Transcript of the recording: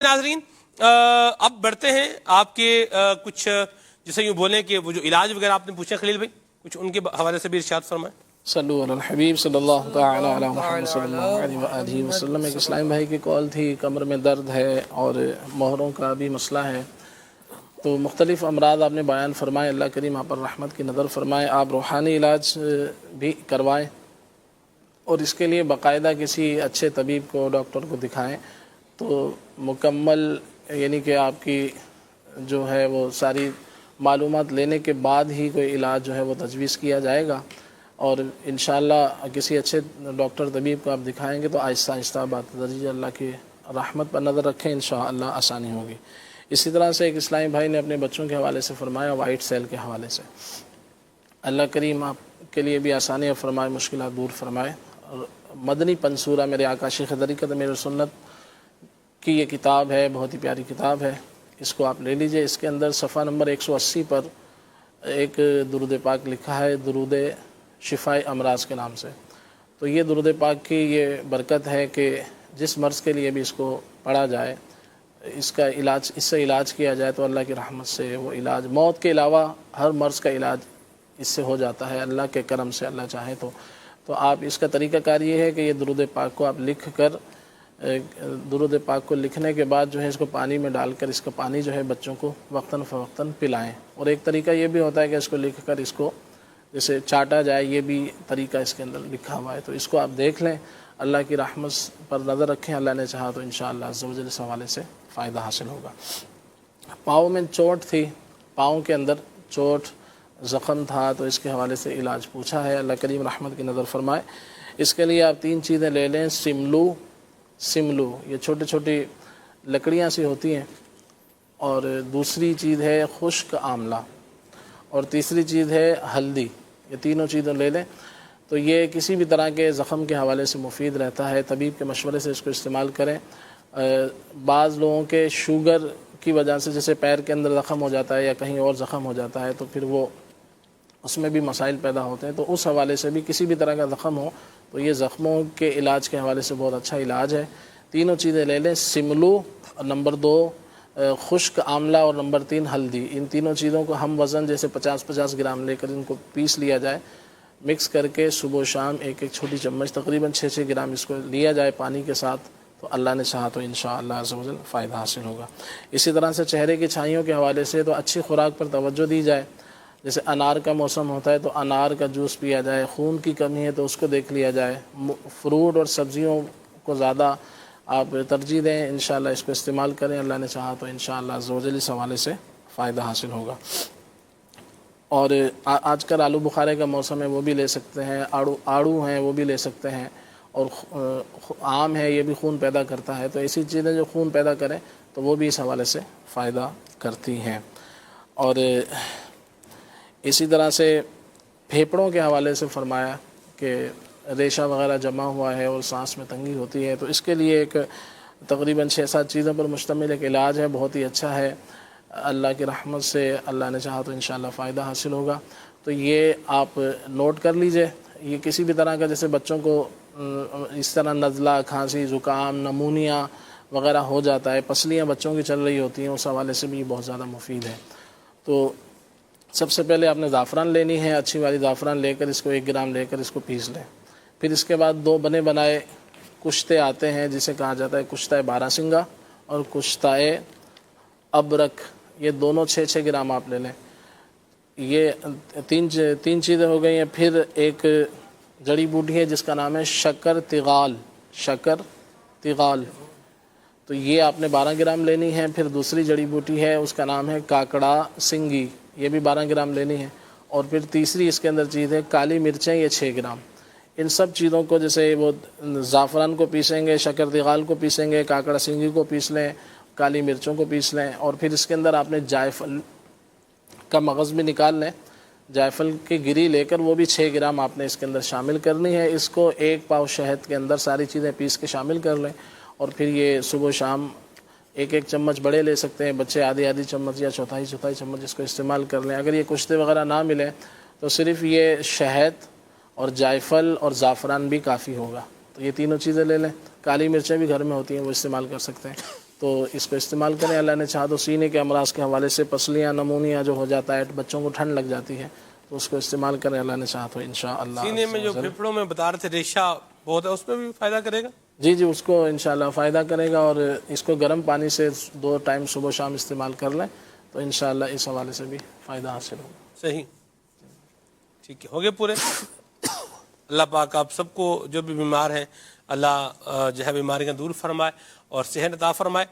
ناظرین اب بڑھتے ہیں آپ کے کچھ جیسے یوں بولیں کہ وہ جو علاج وغیرہ آپ نے پوچھا خلیل بھائی کچھ ان کے حوالے سے بھی ارشاد فرمائیں۔ صلو علی الحبیب صلی اللہ تعالی علی محمد صلی اللہ علیہ وآلہ وسلم۔ ایک اسلام بھائی کی کال تھی، کمر میں درد ہے اور مہروں کا بھی مسئلہ ہے، تو مختلف امراض آپ نے بیان فرمائے۔ اللہ کریم آپ پر رحمت کی نظر فرمائے، آپ روحانی علاج بھی کروائیں اور اس کے لیے باقاعدہ کسی اچھے طبیب کو، ڈاکٹر کو دکھائیں تو مکمل یعنی کہ آپ کی جو ہے وہ ساری معلومات لینے کے بعد ہی کوئی علاج جو ہے وہ تجویز کیا جائے گا، اور انشاءاللہ کسی اچھے ڈاکٹر طبیب کو آپ دکھائیں گے تو آہستہ آہستہ بات درجہ اللہ کی رحمت پر نظر رکھیں، انشاءاللہ آسانی ہوگی۔ اسی طرح سے ایک اسلامی بھائی نے اپنے بچوں کے حوالے سے فرمایا، وائٹ سیل کے حوالے سے، اللہ کریم آپ کے لیے بھی آسانیاں فرمائے، مشکلات دور فرمائے۔ مدنی پنصورہ میرے آقا شیخ طریقت امیر سنت کی یہ کتاب ہے، بہت ہی پیاری کتاب ہے، اس کو آپ لے لیجئے۔ اس کے اندر صفحہ نمبر 180 پر ایک درود پاک لکھا ہے، درود شفاء امراض کے نام سے۔ تو یہ درود پاک کی یہ برکت ہے کہ جس مرض کے لیے بھی اس کو پڑھا جائے، اس کا علاج، اس سے علاج کیا جائے تو اللہ کی رحمت سے وہ علاج، موت کے علاوہ ہر مرض کا علاج اس سے ہو جاتا ہے اللہ کے کرم سے، اللہ چاہے تو آپ اس کا طریقہ کار یہ ہے کہ یہ درود پاک کو آپ لکھ کر، درود پاک کو لکھنے کے بعد جو ہے اس کو پانی میں ڈال کر اس کا پانی جو ہے بچوں کو وقتاً فوقتاً پلائیں۔ اور ایک طریقہ یہ بھی ہوتا ہے کہ اس کو لکھ کر اس کو جیسے چاٹا جائے، یہ بھی طریقہ اس کے اندر لکھا ہوا ہے، تو اس کو آپ دیکھ لیں، اللہ کی رحمت پر نظر رکھیں، اللہ نے چاہا تو انشاءاللہ عز و جل اس حوالے سے فائدہ حاصل ہوگا۔ پاؤں میں چوٹ تھی، پاؤں کے اندر چوٹ زخم تھا، تو اس کے حوالے سے علاج پوچھا ہے، اللہ کریم رحمت کی نظر فرمائے۔ اس کے لیے آپ 3 چیزیں لے لیں، سملو یہ چھوٹی چھوٹی لکڑیاں سی ہوتی ہیں، اور دوسری چیز ہے خشک آملہ، اور تیسری چیز ہے ہلدی، یہ تینوں چیزیں لے لیں تو یہ کسی بھی طرح کے زخم کے حوالے سے مفید رہتا ہے، طبیب کے مشورے سے اس کو استعمال کریں۔ بعض لوگوں کے شوگر کی وجہ سے جیسے پیر کے اندر زخم ہو جاتا ہے یا کہیں اور زخم ہو جاتا ہے تو پھر وہ اس میں بھی مسائل پیدا ہوتے ہیں، تو اس حوالے سے بھی کسی بھی طرح کا زخم ہو تو یہ زخموں کے علاج کے حوالے سے بہت اچھا علاج ہے۔ تینوں چیزیں لے لیں، سملو، اور نمبر 2 خشک آملہ، اور نمبر 3 ہلدی۔ ان تینوں چیزوں کو ہم وزن جیسے 50-50 گرام لے کر ان کو پیس لیا جائے، مکس کر کے صبح و شام ایک چھوٹی چمچ تقریباً 6 گرام اس کو لیا جائے پانی کے ساتھ، تو اللہ نے چاہا تو انشاءاللہ عز و جل فائدہ حاصل ہوگا۔ اسی طرح سے چہرے کی چھائیوں کے حوالے سے تو اچھی خوراک پر توجہ دی جائے، جیسے انار کا موسم ہوتا ہے تو انار کا جوس پیا جائے، خون کی کمی ہے تو اس کو دیکھ لیا جائے، فروٹ اور سبزیوں کو زیادہ آپ ترجیح دیں، انشاءاللہ اس کو استعمال کریں، اللہ نے چاہا تو انشاءاللہ عز و جل اس حوالے سے فائدہ حاصل ہوگا۔ اور آج کل آلو بخارے کا موسم ہے، وہ بھی لے سکتے ہیں، آڑو ہیں وہ بھی لے سکتے ہیں، اور آم ہے یہ بھی خون پیدا کرتا ہے، تو ایسی چیزیں جو خون پیدا کریں تو وہ بھی اس حوالے سے فائدہ کرتی ہیں۔ اور اسی طرح سے پھیپھڑوں کے حوالے سے فرمایا کہ ریشہ وغیرہ جمع ہوا ہے اور سانس میں تنگی ہوتی ہے، تو اس کے لیے ایک تقریباً 6-7 چیزوں پر مشتمل ایک علاج ہے، بہت ہی اچھا ہے، اللہ کی رحمت سے اللہ نے چاہا تو انشاءاللہ فائدہ حاصل ہوگا۔ تو یہ آپ نوٹ کر لیجئے، یہ کسی بھی طرح کا جیسے بچوں کو اس طرح نزلہ، کھانسی، زکام، نمونیا وغیرہ ہو جاتا ہے، پسلیاں بچوں کی چل رہی ہوتی ہیں، اس حوالے سے بھی بہت زیادہ مفید ہے۔ تو سب سے پہلے آپ نے زعفران لینی ہے، اچھی والی زعفران لے کر اس کو 1 گرام لے کر اس کو پیس لیں۔ پھر اس کے بعد 2 بنے بنائے کشتے آتے ہیں جسے کہا جاتا ہے کشتہ بارہسنگا اور کشتہ ابرک، یہ دونوں 6 گرام آپ لے لیں۔ یہ تین چیزیں ہو گئی ہیں۔ پھر ایک جڑی بوٹی ہے جس کا نام ہے شکر تغال، تو یہ آپ نے 12 گرام لینی ہے۔ پھر دوسری جڑی بوٹی ہے اس کا نام ہے کاکڑا سنگی، یہ بھی 12 گرام لینی ہے۔ اور پھر تیسری اس کے اندر چیز ہے کالی مرچیں، یہ 6 گرام۔ ان سب چیزوں کو جیسے وہ زعفران کو پیسیں گے، شکر تغال کو پیسیں گے، کاکڑا سنگی کو پیس لیں، کالی مرچوں کو پیس لیں، اور پھر اس کے اندر آپ نے جائفل کا مغز بھی نکال لیں، جائفل کی گری لے کر وہ بھی 6 گرام آپ نے اس کے اندر شامل کرنی ہے۔ اس کو 1 پاؤ شہد کے اندر ساری چیزیں پیس کے شامل کر لیں، اور پھر یہ صبح و شام 1 چمچ بڑے لے سکتے ہیں بچے، آدھی چمچ یا چوتھائی چمچ اس کو استعمال کر لیں۔ اگر یہ کشتے وغیرہ نہ ملیں تو صرف یہ شہد اور جائفل اور زعفران بھی کافی ہوگا، تو یہ تینوں چیزیں لے لیں۔ کالی مرچیں بھی گھر میں ہوتی ہیں وہ استعمال کر سکتے ہیں۔ تو اس کو استعمال کریں. اللہ نے چاہا تو سینے کے امراض کے حوالے سے پسلیاں نمونیا جو ہو جاتا ہے بچوں کو ٹھنڈ لگ جاتی ہے تو اس کو استعمال کریں. اللہ نے چاہا تو انشاءاللہ سینے میں جو پھیپھڑوں میں بتا رہے تھے ریشہ بہت ہے اس میں بھی فائدہ کرے گا؟ جی اس کو انشاءاللہ فائدہ کرے گا. اور اس کو گرم پانی سے 2 ٹائم صبح شام استعمال کر لیں تو انشاءاللہ اس حوالے سے بھی فائدہ حاصل ہوگا. صحیح، ٹھیک ہے، ہو گئے پورے. اللہ پاک آپ سب کو جو بھی بیمار ہیں اللہ جو ہے بیماریاں دور فرمائے اور صحت عطا فرمائے.